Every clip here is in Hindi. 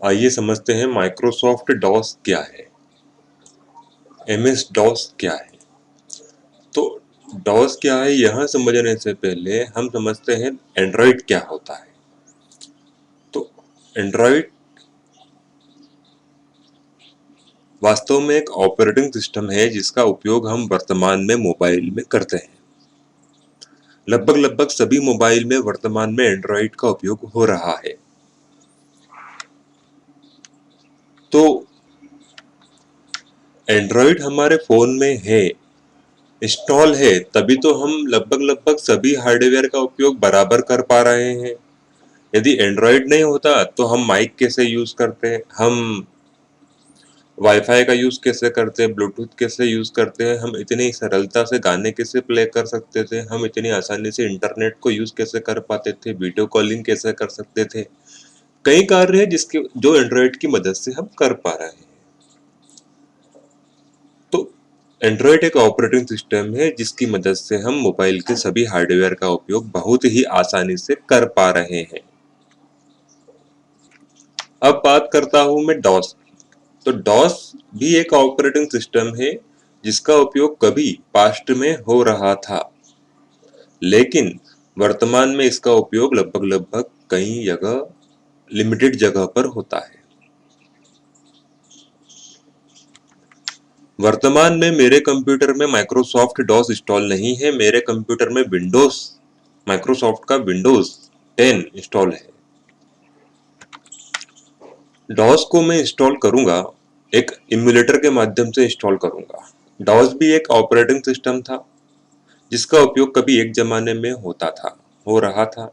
आइए समझते हैं माइक्रोसॉफ्ट डॉस क्या है, एमएस डॉस क्या है। तो डॉस क्या है यह समझने से पहले हम समझते हैं एंड्रॉइड क्या होता है। तो एंड्रॉइड वास्तव में एक ऑपरेटिंग सिस्टम है जिसका उपयोग हम वर्तमान में मोबाइल में करते हैं। लगभग लगभग सभी मोबाइल में वर्तमान में एंड्रॉइड का उपयोग हो रहा है। तो एंड्रॉइड हमारे फोन में है, इंस्टॉल है, तभी तो हम लगभग लगभग सभी हार्डवेयर का उपयोग बराबर कर पा रहे हैं। यदि एंड्रॉइड नहीं होता तो हम माइक कैसे यूज करते, हम वाईफाई का यूज कैसे करते, ब्लूटूथ कैसे यूज करते हैं, हम इतनी सरलता से गाने कैसे प्ले कर सकते थे, हम इतनी आसानी से इंटरनेट को यूज कैसे कर पाते थे, वीडियो कॉलिंग कैसे कर सकते थे। कई कार्य है जिसके जो एंड्रॉइड की मदद से हम कर पा रहे हैं। तो एंड्रॉइड एक ऑपरेटिंग सिस्टम है जिसकी मदद से हम मोबाइल के सभी हार्डवेयर का उपयोग बहुत ही आसानी से कर पा रहे हैं। अब बात करता हूं मैं डॉस। तो डॉस भी एक ऑपरेटिंग सिस्टम है जिसका उपयोग कभी पास्ट में हो रहा था, लेकिन वर्तमान में इसका उपयोग लगभग लगभग कई जगह लिमिटेड जगह पर होता है। वर्तमान में मेरे कंप्यूटर में माइक्रोसॉफ्ट डॉस इंस्टॉल नहीं है, मेरे कंप्यूटर में विंडोज माइक्रोसॉफ्ट का विंडोज 10 इंस्टॉल है। डॉस को मैं इंस्टॉल करूंगा, एक इम्यूलेटर के माध्यम से इंस्टॉल करूंगा। डॉस भी एक ऑपरेटिंग सिस्टम था जिसका उपयोग कभी एक जमाने में होता था, हो रहा था।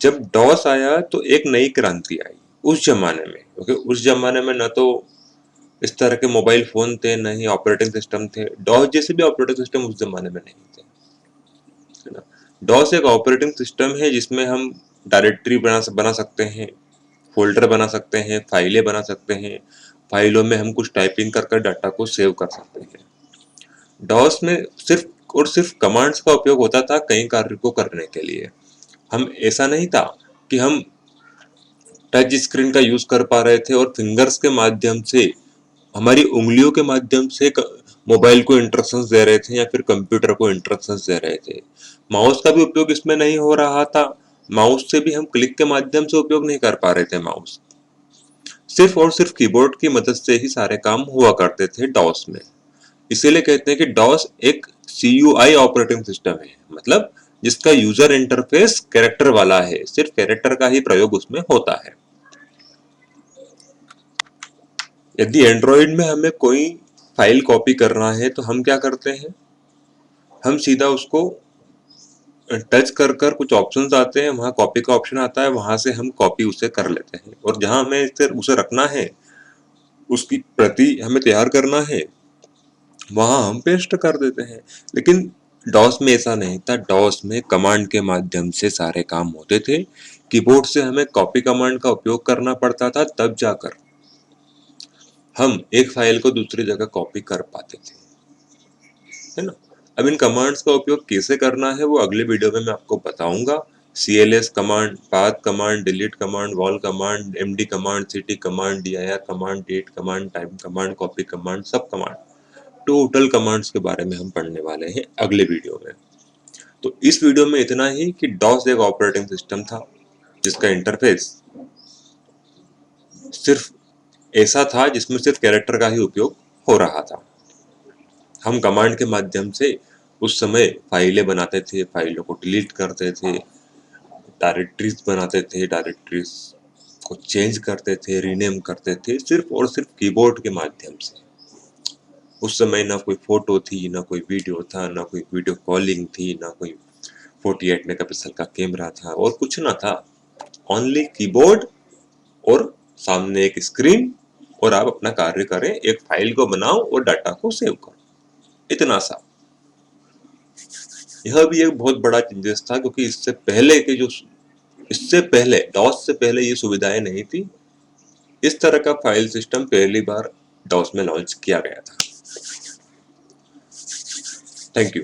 जब डॉस आया तो एक नई क्रांति आई उस जमाने में, क्योंकि उस जमाने में न तो इस तरह के मोबाइल फोन थे, न ही ऑपरेटिंग सिस्टम थे। डॉस जैसे भी ऑपरेटिंग सिस्टम उस जमाने में नहीं थे, है ना। डॉस एक ऑपरेटिंग सिस्टम है जिसमें हम डायरेक्टरी बना सकते हैं, फोल्डर बना सकते हैं, फाइलें बना सकते हैं, फाइलों में हम कुछ टाइपिंग कर कर डाटा को सेव कर सकते हैं। डॉस में सिर्फ और सिर्फ कमांड्स का उपयोग होता था कई कार्य को करने के लिए। हम ऐसा नहीं था कि हम टच स्क्रीन का यूज कर पा रहे थे और फिंगर्स के माध्यम से, हमारी उंगलियों के माध्यम से मोबाइल को इंस्ट्रक्शंस दे रहे थे या फिर कंप्यूटर को इंस्ट्रक्शंस दे रहे थे। माउस का भी उपयोग इसमें नहीं हो रहा था, माउस से भी हम क्लिक के माध्यम से उपयोग नहीं कर पा रहे थे माउस। सिर्फ और सिर्फ कीबोर्ड की मदद से ही सारे काम हुआ करते थे डॉस में। इसीलिए कहते हैं कि डॉस एक CUI ऑपरेटिंग सिस्टम है, मतलब जिसका यूजर इंटरफेस कैरेक्टर वाला है, सिर्फ कैरेक्टर का ही प्रयोग उसमें होता है। यदि एंड्रॉइड में हमें कोई फाइल कॉपी करना है तो हम क्या करते हैं, हम सीधा उसको टच कर कर कुछ ऑप्शंस आते हैं, वहां कॉपी का ऑप्शन आता है, वहां से हम कॉपी उसे कर लेते हैं, और जहां हमें उसे रखना है, उसकी प्रति हमें तैयार करना है, वहां हम पेस्ट कर देते हैं। लेकिन डॉस में ऐसा नहीं था। डॉस में कमांड के माध्यम से सारे काम होते थे। कीबोर्ड से हमें कॉपी कमांड का उपयोग करना पड़ता था, तब जाकर हम एक फाइल को दूसरी जगह कॉपी कर पाते थे, है ना। अब इन कमांड्स का उपयोग कैसे करना है वो अगले वीडियो में मैं आपको बताऊंगा। CLS command, path command, delete command, vol command, MD command, CT command, DIR command, date command, time command, copy command, सब कमांड, टोटल कमांड्स के बारे में हम पढ़ने वाले हैं अगले वीडियो में। तो इस वीडियो में इतना ही कि डॉस एक ऑपरेटिंग सिस्टम था जिसका इंटरफेस सिर्फ ऐसा था जिसमें सिर्फ कैरेक्टर का ही उपयोग हो रहा था। हम कमांड के माध्यम से उस समय फाइलें बनाते थे, फाइलों को डिलीट करते थे, डायरेक्टरीज बनाते थे, डायरेक्टरीज को चेंज करते थे, रीनेम करते थे, सिर्फ और सिर्फ कीबोर्ड के माध्यम से। उस समय ना कोई फोटो थी, ना कोई वीडियो था, ना कोई वीडियो कॉलिंग थी, ना कोई 48 मेगापिक्सल का कैमरा था, और कुछ ना था। ओनली कीबोर्ड और सामने एक स्क्रीन, और आप अपना कार्य करें, एक फाइल को बनाओ और डाटा को सेव करो, इतना सा। यह भी एक बहुत बड़ा चेंजेस था, क्योंकि इससे पहले डॉस से पहले ये सुविधाएं नहीं थी। इस तरह का फाइल सिस्टम पहली बार डॉस में लॉन्च किया गया था। Thank you.